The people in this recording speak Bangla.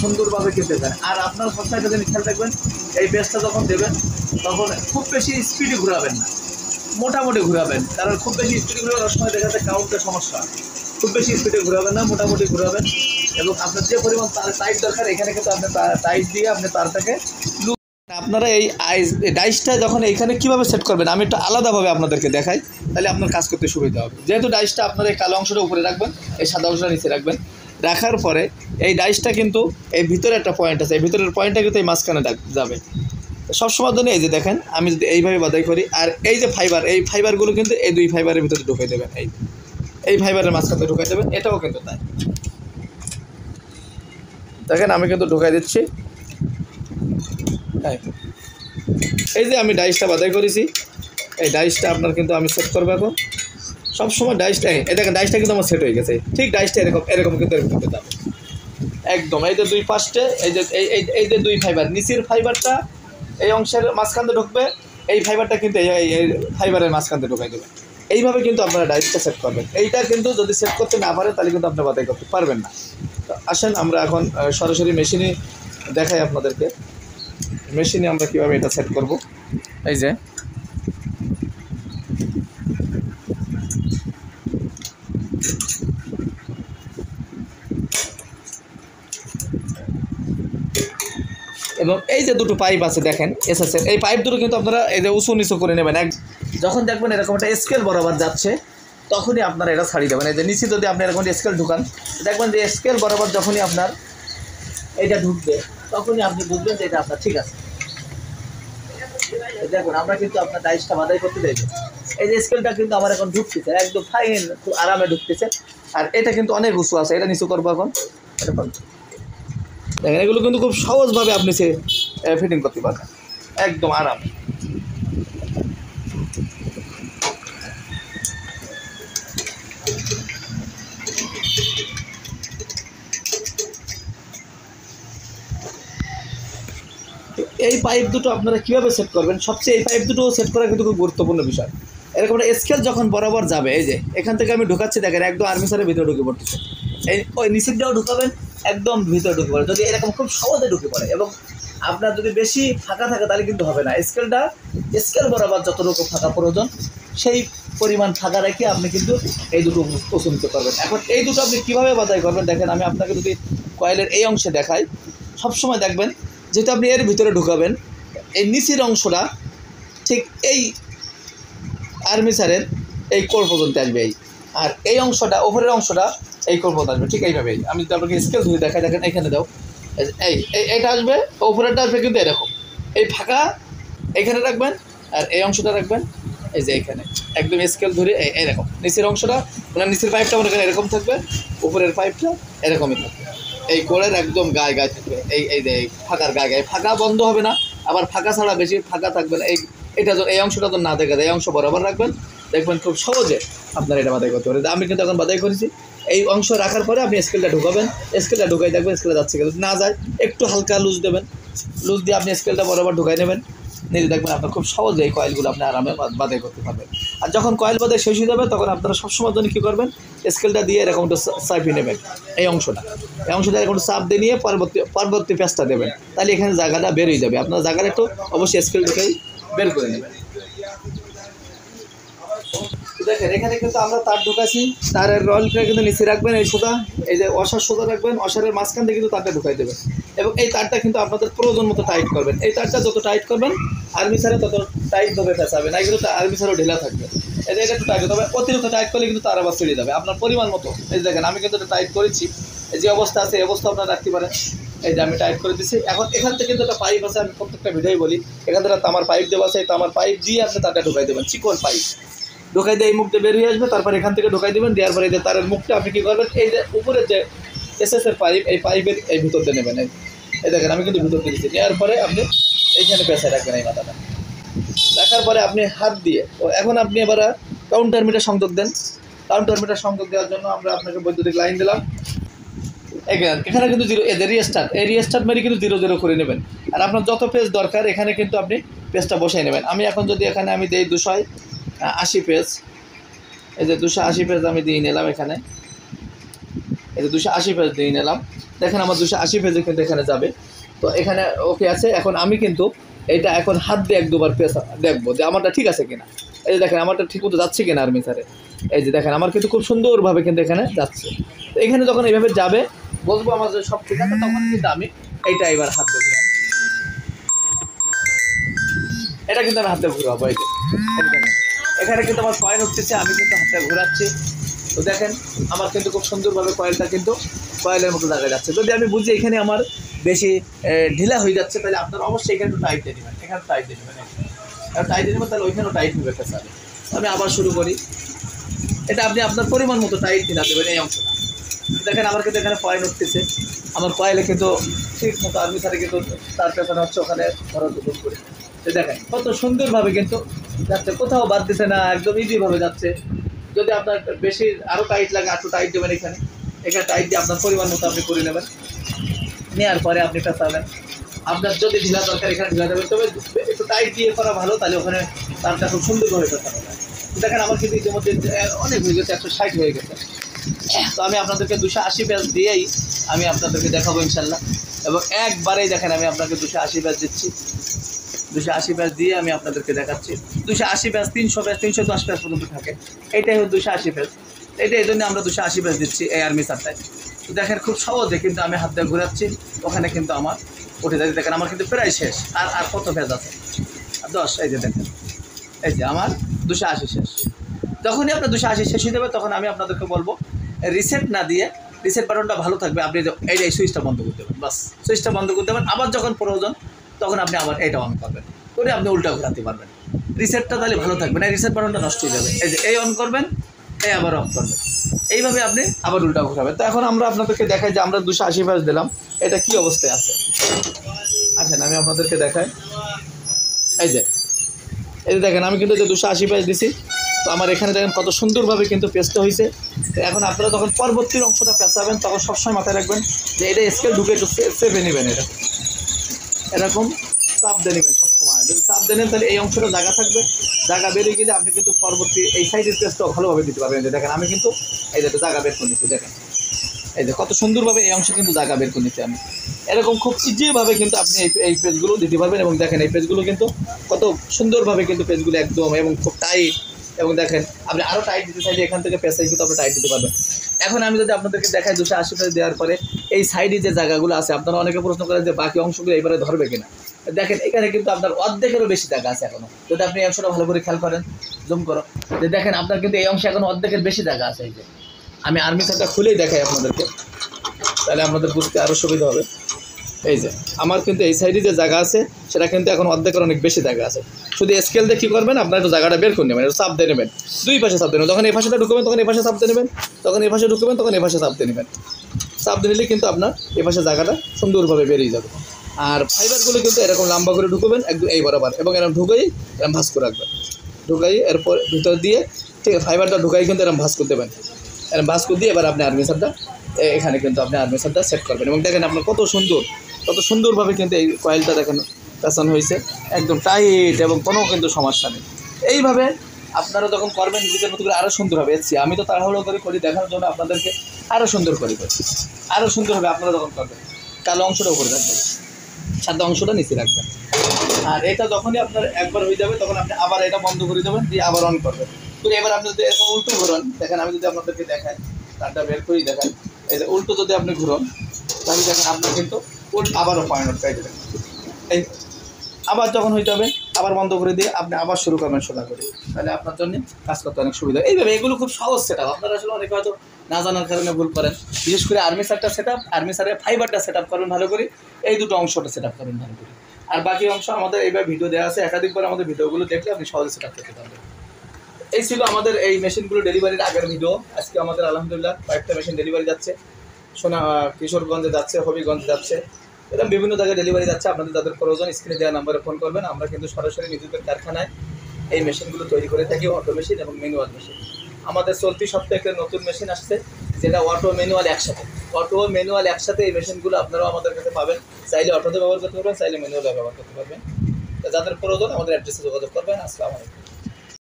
সুন্দরভাবে কেটে যায়। আর আপনারা সবসময় একটা জিনিস খেয়াল রাখবেন, এই পেঁচটা যখন দেবেন তখন খুব বেশি স্পিডে ঘোরাবেন না, মোটামুটি ঘোরাবেন। কারণ খুব বেশি স্পিডে ঘোরানোর সময় দেখা যাচ্ছে কাউন্টের সমস্যা। খুব বেশি স্পিডে ঘোরাবেন না, মোটামুটি ঘোরাবেন। এবং আপনার যে পরিমাণ টাইট দরকার এখানে কিন্তু আপনি টাইট দিয়ে আপনি তারটাকে আপনারা এই ডাইসটা যখন এইখানে কীভাবে সেট করবেন আমি একটু আলাদাভাবে আপনাদেরকে দেখাই, তাহলে আপনার কাজ করতে সুবিধা হবে। যেহেতু ডাইসটা আপনারা এই কালো অংশটা উপরে রাখবেন, এই সাদা অংশটা নিচে রাখবেন। রাখার পরে এই ডাইসটা কিন্তু এই ভিতরে একটা পয়েন্ট আছে, এই ভিতরের পয়েন্টটা কিন্তু এই মাঝখানে যাবে সবসময় জন্য। এই যে দেখেন আমি যদি এইভাবে বাদাই করি, আর এই যে ফাইবার, এই ফাইবারগুলো কিন্তু এই দুই ফাইবারের ভিতরে ঢুকাই দেবেন, এই ফাইবারের মাঝখানে ঢুকাই দেবেন। এটাও কিন্তু তাই, দেখেন আমি কিন্তু ঢুকাই দিচ্ছি। এই যে আমি ডাইসটা বাদাই করেছি, এই ডাইসটা আপনার কিন্তু আমি সেট করবো এখন। সবসময় ডাইসটা এই দেখেন ডাইসটা কিন্তু আমার সেট হয়ে গেছে। ঠিক ডাইসটা এরকম কিন্তু এরকম যাবে একদম। এই যে দুই পাশে এই যে দুই ফাইবার, নিচের ফাইবারটা এই অংশের মাঝখানতে ঢুকবে, এই ফাইবারটা কিন্তু এই ফাইবারের মাঝখানতে ঢুকাই দেবে। এইভাবে কিন্তু আপনারা ডাইসটা সেট করবেন। এইটা কিন্তু যদি সেট করতে না পারেন তাহলে কিন্তু আপনি বাদাই করতে পারবেন না। তো আসেন আমরা এখন সরাসরি মেশিনে দেখাই আপনাদেরকে, মেশিনে আমরা কীভাবে এটা সেট করব। এই যে এবং এই যে দুটো পাইপ আছে দেখেন এসএসএর, এই পাইপ দুটো কিন্তু আপনারা এই যে উঁচু নিচু করে নেবেন। যখন দেখবেন এরকম একটা স্কেল বরাবর যাচ্ছে তখনই আপনারা এটা ছাড়িয়ে দেবেন। এই যে নিচে যদি আপনি এরকম স্কেল ঢুকান, দেখবেন যে স্কেল বরাবর যখনই আপনার এইটা ঢুকবে তখনই আপনি বুঝবেন যে এটা আপনার ঠিক আছে। দেখুন আমরা কিন্তু আপনার ডাইসটা বাদাই করতে দেবো। এই যে স্কেলটা কিন্তু আমার এখন ঢুকতেছে একদম ফাইন, খুব আরামে ঢুকতেছে। আর এটা কিন্তু অনেক উঁচু আছে, এটা নিচু করবো এখন। এটা দেখেন এগুলো কিন্তু খুব সহজভাবে আপনি ফিটিং করতে পারবেন একদম আরামে। এই পাইপ দুটো আপনারা কীভাবে সেট করবেন, সবচেয়ে এই পাইপ দুটো সেট করা কিন্তু খুব গুরুত্বপূর্ণ বিষয়। এরকম একটা স্কেল যখন বরাবর যাবে, এই যে এখান থেকে আমি ঢুকাচ্ছি দেখেন একদম আর্মিচারের ভিতরে ঢুকে পড়তেছে। এই ওই নিচেরটাও ঢুকাবেন একদম ভিতরে ঢুকে পড়ে, যদি এরকম খুব সহজে ঢুকে পড়ে। এবং আপনার যদি বেশি ফাঁকা থাকে তাহলে কিন্তু হবে না। স্কেল বরাবর যতটুকু ফাঁকা প্রয়োজন সেই পরিমাণ ফাঁকা রেখে আপনি কিন্তু এই দুটো উঁচু নিতে পারবেন। এখন এই দুটো আপনি কীভাবে বাছাই করবেন দেখেন, আমি আপনাকে যদি কয়েলের এই অংশে দেখাই, সবসময় দেখবেন যেটা আপনি এর ভিতরে ঢুকাবেন এই নিচের অংশটা ঠিক এই আর্মিচারের এই কোর পর্যন্ত আসবে, আর এই অংশটা ওপরের অংশটা এই কোর পর্যন্ত আসবে। ঠিক এইভাবেই আমি যদি আপনাকে স্কেল ধরে দেখাই, দেখেন এখানে দাও, এইটা আসবে, ওপরেরটা আসবে কিন্তু এরকম। এই ফাঁকা এখানে রাখবেন আর এই অংশটা রাখবেন এই যে এখানে একদম স্কেল ধরে এইরকম। নিচের অংশটা মানে নিচের পাইপটা মনে করেন এরকম থাকবে, উপরের পাইপটা এরকমই থাকবে। এই কোরের একদম গায়ে থাকবে, এই যে ফাঁকার গায়ে ফাঁকা বন্ধ হবে না, আবার ফাঁকা ছাড়া বেশি ফাঁকা থাকবে না। এটা এই অংশটা তো না দেখা যায়, এই অংশ বরাবর রাখবেন, দেখবেন খুব সহজে আপনার এটা বাদাই করতে পারে। আমি কিন্তু এখন বাদাই করেছি। এই অংশ রাখার পরে আপনি স্কেলটা ঢুকাবেন, স্কেলটা ঢুকাই দেখবেন স্কেলে যাচ্ছে কিন্তু না যায়, একটু হালকা লুজ দেবেন, লুজ দিয়ে আপনি স্কেলটা বরাবর ঢুকাই নেবেন, নিয়ে দেখবেন আপনার খুব সহজে এই কয়েলগুলো আপনি আরামে বাদাই করতে পারবেন। আর যখন কয়েল বাদাই শেষ হয়ে যাবে তখন আপনারা সবসময় জন্য কী করবেন, স্কেলটা দিয়ে এরকম একটু চাপিয়ে নেবেন এই অংশটা এরকম চাপ দিয়ে নিয়ে পরবর্তী পেঁচটা দেবেন, তাহলে এখানে জায়গাটা বেরিয়ে যাবে। আপনার জায়গাটা একটু অবশ্যই স্কেল ঢুকেই বের করে নেবেন। দেখেন এখানে কিন্তু আমরা তার ঢুকাছি, তারের রলটা কিন্তু নিচে রাখবেন, এই সোজা এই যে অসার সোজা রাখবেন, অসারের মাঝখান থেকে কিন্তু তারটা ঢুকাই দেবেন। এবং এই তারটা কিন্তু আপনাদের প্রয়োজন মতো টাইট করবেন। এই তারটা যত টাইট করবেন আর্মিচারে তত টাইটভাবে পেঁচাবে না, এগুলো আর্মিচারও ঢিলা থাকবে। এই যে এটা একটু টাইট হতে হবে, অতিরিক্ত টাইট করলে কিন্তু তার আবার ছিঁড়ে যাবে। আপনার পরিমাণ মতো এই দেখেন আমি কিন্তু এটা টাইট করেছি, এই যে অবস্থা আছে এই অবস্থা আপনারা রাখতে পারেন। এই যে আমি টাইট করে দিচ্ছি। এখন এখান থেকে কিন্তু একটা পাইপ আছে, আমি প্রত্যেকটা ভিডিওই বলি, এখান থেকে তামার পাইপ দেওয়া আছে, তামার পাইপ দিয়ে আপনি তারটা ঢুকাই দেবেন, চিকন পাইপ ঢুকাই দিয়ে এই মুখটা বেরিয়ে আসবে, তারপর এখান থেকে ঢুকাই দেবেন। দেওয়ার পরে এই যে তারের মুখটা আপনি কী করবেন, এই যে উপরের যে এসএসের পাইপ, এই পাইপের এই ভিতর দিয়ে নেবেন। এই দেখেন আমি কিন্তু ভিতর দিয়ে দিচ্ছি, নেওয়ার পরে আপনি এইখানে পেঁচায় রাখবেন এই মাথাটা, রাখার পরে আপনি হাত দিয়ে এখন আপনি এবার কাউন্টার মিটার সংযোগ দেন। কাউন্টার মিটার সংযোগ দেওয়ার জন্য আমরা আপনাকে বৈদ্যুতিক লাইন দিলাম। এখানে কিন্তু জিরো এই রিস্টার্ট মেরে কিন্তু 0 0 করে নেবেন। আর আপনার যত পেজ দরকার এখানে কিন্তু আপনি পেজটা বসাই নেবেন। আমি এখন যদি এখানে আমি দিই 280 পেজ, এই যে 280 পেজ আমি দিয়ে নিলাম এখানে। এই যে 280 পেজ দিয়ে নিলাম, দেখেন আমার 280 পেজে কিন্তু এখানে যাবে। তো এখানে ওকে আছে। এখন আমি কিন্তু এটা এখন হাত দিয়ে 1-2 বার পেজ দেখবো যে আমারটা ঠিক আছে কিনা। এই যে দেখেন আমারটা ঠিক মতো যাচ্ছে কিনা আর্মিসারে, এই যে দেখেন আমার কিন্তু খুব সুন্দরভাবে কিন্তু এখানে যাচ্ছে। তো এখানে যখন এইভাবে যাবে বলবো আমার যে সব ঠিক আছে, তখন কিন্তু আমি এইটা এবার হাত দিয়ে ঘুরাবো, এটা কিন্তু আমি হাতে ঘুরাবো। এই যে এখানে কিন্তু আমার কয়েন উঠতেছে, আমি কিন্তু হাতে ঘুরাচ্ছি। তো দেখেন আমার কিন্তু খুব সুন্দরভাবে কয়েলটা কিন্তু কয়েলের মতো দেখা যাচ্ছে। যদি আমি বুঝি এখানে আমার বেশি ঢিলা হয়ে যাচ্ছে, তাহলে আপনারা অবশ্যই এখানে একটু টাইট দিয়ে দেবেন, এখানে টাইট দিয়ে দেবেন, টাইট দিয়ে দেবেন, তাহলে ওইখানেও টাইট হবে প্রেসারে। আমি আবার শুরু করি, এটা আপনি আপনার পরিমাণ মতো টাইট দিয়ে দেবেন এই অংশটা। দেখেন আমার কিন্তু এখানে কয়েন উঠতেছে, আমার কয়েলে কিন্তু ঠিক মতো আর্মিসারে কিন্তু তার পেছনে হচ্ছে ওখানে খরচ উপর করে। দেখেন কত সুন্দরভাবে কিন্তু যাচ্ছে, কোথাও বাদ দিচ্ছে না, একদম ইজিভাবে যাচ্ছে। যদি আপনার বেশি আরও টাইট লাগে একটু টাইট দেবেন, এখানে টাইট দিয়ে আপনার পরিমাণ মতো আপনি করে নেবেন, নেওয়ার পরে আপনি পেঁচাবেন। আপনার যদি ঢিলা দরকার এখানে ঢিলা দেবেন, তবে একটু টাইট দিয়ে করা ভালো, তাহলে ওখানে তারটা খুব সুন্দরভাবে পেঁচানো যায়। দেখেন আমার কিন্তু ইতিমধ্যে অনেক হয়ে গেছে, 160 হয়ে গেছে। তো আমি আপনাদেরকে 280 পেজ দিয়েই আমি আপনাদেরকে দেখাবো ইনশাল্লাহ। এবং একবারেই দেখেন আমি আপনাকে 280 পেজ দিচ্ছি, 280 পেজ দিয়ে আমি আপনাদেরকে দেখাচ্ছি। 280 পেজ, 300 পেজ, 310 পেজ পর্যন্ত থাকে, এইটাই হলো 280 পেজ। এটা এই জন্য আমরা 280 পেজ দিচ্ছি এই আর্মিসারটায়। তো দেখেন খুব সহজে কিন্তু আমি হাত দিয়ে ঘুরাচ্ছি, ওখানে কিন্তু আমার উঠে যাচ্ছে। দেখেন আমার কিন্তু প্রায় শেষ, আর কত পেজ আছে, 10। এই যে দেখেন, এই যে আমার 280 শেষ। যখনই আপনার 280 শেষ হয়ে যাবে, তখন আমি আপনাদেরকে বলবো রিসেট না দিয়ে, রিসেট বাটনটা ভালো থাকবে, আপনি এই সুইচটা বন্ধ করতে দেবেন, বাস সুইচটা বন্ধ করতে দেবেন। আবার যখন প্রয়োজন তখন আপনি আবার এটা অন করবেন, করে আপনি উল্টা ঘোরাতে পারবেন। রিসেটটা তাহলে ভালো থাকবে না, রিসেট বাটনটা নষ্ট হয়ে যাবে। এই যে এই অন করবেন, এই আবার অফ করবেন, এইভাবে আপনি আবার উল্টা ঘোরাবেন। তো এখন আমরা আপনাদেরকে দেখাই যে আমরা 280 পেজ দিলাম, এটা কি অবস্থায় আছে। আচ্ছা আমি আপনাদেরকে দেখাই, এই যে দেখেন আমি কিন্তু যে 280 পেজ দিছি, তো আমার এখানে দেখেন কত সুন্দরভাবে কিন্তু পেজটা হয়েছে। তো এখন আপনারা যখন পরবর্তীর অংশটা পেঁচাবেন, তখন সবসময় মাথায় রাখবেন যে এটা স্কেল ঢুকে একটু সেভে নেবেন, এরকম চাপ দিয়ে নেবেন সবসময়। যদি চাপ দেন তাহলে এই অংশটা জায়গা থাকবে, জায়গা বেরিয়ে গেলে আপনি কিন্তু পরবর্তী এই সাইডের পেজটাও ভালোভাবে দিতে পারবেন। যে দেখেন আমি কিন্তু এই যে জায়গা বের করে নিচ্ছি, দেখেন এই যে কত সুন্দরভাবে এই অংশ কিন্তু জায়গা বের করে নিচ্ছি আমি। এরকম খুব ইজিভাবে কিন্তু আপনি এই পেজগুলো দিতে পারবেন। এবং দেখেন এই পেজগুলো কিন্তু কত সুন্দরভাবে কিন্তু পেজগুলো একদম এবং খুব টাইট। এবং দেখেন আপনি আরও টাইট দিতে চাইলে এখান থেকে পেঁচাই কিন্তু আপনি টাইট দিতে পারবেন। এখন আমি যদি আপনাদেরকে দেখাই 280 পেজ দেওয়ার পরে এই সাইডে যে জায়গাগুলো আছে, আপনারা অনেকে প্রশ্ন করেন যে বাকি অংশগুলো এইবারে ধরবে কিনা। দেখেন এখানে কিন্তু আপনার অর্ধেকেরও বেশি জায়গা আছে এখনও, যদি আপনি এই অংশটা ভালো করে খেয়াল করেন, জুম করো, যে দেখেন আপনার কিন্তু এই অংশে এখন অর্ধেকের বেশি জায়গা আছে। এই যে আমি আর্মিসারটা খুলেই দেখাই আপনাদেরকে, তাহলে আপনাদের বুঝতে আরও সুবিধা হবে। এই যে আমার কিন্তু এই সাইডে যে জায়গা আছে, সেটা কিন্তু এখন অর্ধেকের অনেক বেশি জায়গা আছে। শুধু স্কেল দিয়ে কী করবেন, আপনার একটু জায়গাটা বের করে নেবেন, একটু চাপ দিয়ে নেবেন, দুই পাশে চাপ দিয়ে নেবেন। যখন এই পাশেটা ঢুকবেন তখন এই পাশে চাপ দিয়ে নেবেন, তখন এই পাশে ঢুকবেন তখন এই পাশে চাপ দিয়ে নেবেন। চাপ দিয়ে নিলে কিন্তু আপনার এই পাশে জায়গাটা সুন্দরভাবে বেরিয়ে যাবে। আর ফাইবারগুলো কিন্তু এরকম লম্বা করে ঢুকবেন একদম এই বরাবর, এবং এরকম ঢুকেই এরকম ভাঁজ করে রাখবেন, ঢুকাই এরপর ভিতর দিয়ে ঠিক আছে ফাইবারটা ঢুকাই কিন্তু এরকম ভাঁজ করে দেবেন। এরকম ভাঁজ করে দিয়ে এবার আপনি আর্মিসারটা এখানে কিন্তু আপনি আর্মিসারটা সেট করবেন। এবং দেখেন আপনার কত সুন্দরভাবে কিন্তু এই কয়েলটা দেখেন পেছানো হয়েছে, একদম টাইট এবং কোনো কিন্তু সমস্যা নেই। এইভাবে আপনারা যখন করবেন নিজেদের মতো করে আরও সুন্দর হবে। আমি তো তাড়াহুড়ো করে করি দেখার জন্য আপনাদেরকে, আরও সুন্দর করে করছি, আরও সুন্দর হবে আপনারা যখন করবেন। কালো অংশটা উপরে রাখবেন, সাদা অংশটা নিচে রাখবেন। আর এটা যখনই আপনার একবার হয়ে যাবে, তখন আপনি আবার এটা বন্ধ করে দেবেন, দিয়ে আবার অন করবেন। তো এবার আপনি যদি এরকম উল্টো ঘুরন, দেখেন আমি যদি আপনাদেরকে দেখাই, তারটা বের করেই দেখান, এই যে উল্টো যদি আপনি ঘুরন, তাহলে দেখেন আপনার কিন্তু আবারও পয়েন্ট পেয়ে যাবেন। এই আবার যখন হয়ে যাবে, আবার বন্ধ করে দিয়ে আপনি আবার শুরু করবেন সোজা করে, তাহলে আপনার জন্য কাজ করতে অনেক সুবিধা। এইভাবে এগুলো খুব সহজ সেটআপ, আপনারা আসলে অনেকে হয়তো না জানার কারণে ভুল করেন। বিশেষ করে আর্মিসারটা সেটআপ, আর্মিসারের ফাইবারটা সেটআপ করবেন ভালো করে, এই দুটো অংশটা সেটআপ করবেন ভালো করে। আর বাকি অংশ আমাদের এইভাবে ভিডিও দেওয়া আছে, একাধিকবার আমাদের ভিডিওগুলো দেখলে আপনি সহজে সেটআপ করতে পারবেন। এই ছিল আমাদের এই মেশিনগুলো ডেলিভারির আগের ভিডিও। আজকে আমাদের আলহামদুলিল্লাহ কয়েকটা মেশিন ডেলিভারি যাচ্ছে, কিশোরগঞ্জে যাচ্ছে, হবিগঞ্জে যাচ্ছে, এরকম বিভিন্ন জায়গায় ডেলিভারি যাচ্ছে। আপনাদের যাদের প্রয়োজন স্ক্রিনে দেওয়া নাম্বারে ফোন করবেন। আমরা কিন্তু সরাসরি নিজেদের কারখানায় এই মেশিনগুলো তৈরি করে থাকি, অটো মেশিন এবং ম্যানুয়াল মেশিন। আমাদের চলতি সপ্তাহে একটা নতুন মেশিন আসছে, যেটা অটো ম্যানুয়াল একসাথে, এই মেশিনগুলো আপনারাও আমাদের কাছে পাবেন। চাইলে অটোতে ব্যবহার করতে পারবেন, চাইলে ম্যানুয়ালে ব্যবহার করতে পারবেন। যাদের প্রয়োজন আমাদের অ্যাড্রেসে যোগাযোগ করবেন। আসসালামু আলাইকুম।